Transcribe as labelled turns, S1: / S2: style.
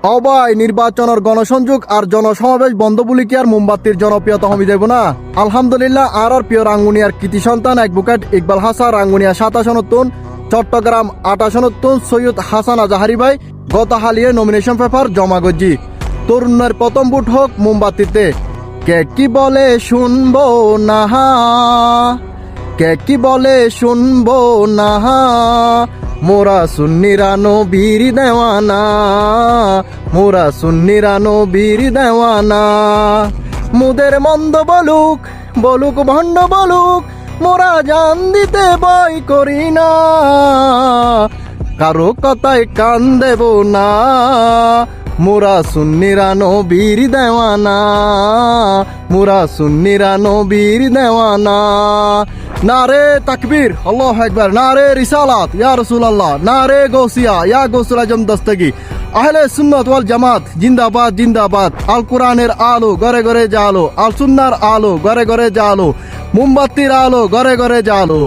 S1: অবাই নির্বাচনের গণসংযোগ আর জনসমাবেশ বন্ধ বলি কি আর মোমবাতির জনপ্রিয়তা কমে যাব না? আলহামদুলিল্লাহ আর প্রিয় রাঙ্গুনিয়ার কৃতি সন্তান অ্যাডভোকেট ইকবাল হাসান রাঙ্গুনিয়া 27 নতুন চট্টগ্রাম 28 নতুন সৈয়দ হাসান আজাহারি ভাই গত হালিয়ে নমিনেশন পেপার জমা গজি তরুণের প্রথম ভোট হোক মোমবাতিতে। কে কি বলে শুনবো না, কে কি বলে শুনবো না, মোরা সুন্নিরা নবীর দেওয়ানা, মোরা সুন্নিরা নবীর দেওয়ানা। মুদের মন্দ বলুক বলুক ভণ্ড বলুক, মোরা জান দিতে ভয় করি না, কারো কথায় কান দেব না, মোরা সুন্নিরা নবীর দেওয়ানা, মোরা সুন্নিরা নবীর দেওয়ানা। নারে তাকবীর আল্লাহু আকবার, নারে রিসালাত ইয়া রাসূলুল্লাহ, নারে গৌসিয়া ইয়া গৌসুল আজম দস্তগি। আহলে সুন্নাত ওয়াল জামাত জিন্দাবাদ জিন্দাবাদ। আল কোরআনের আলো ঘরে ঘরে জালো, আল সুন্নাহর আলো ঘরে ঘরে জালো, মোমবাতির আলো ঘরে ঘরে জালো।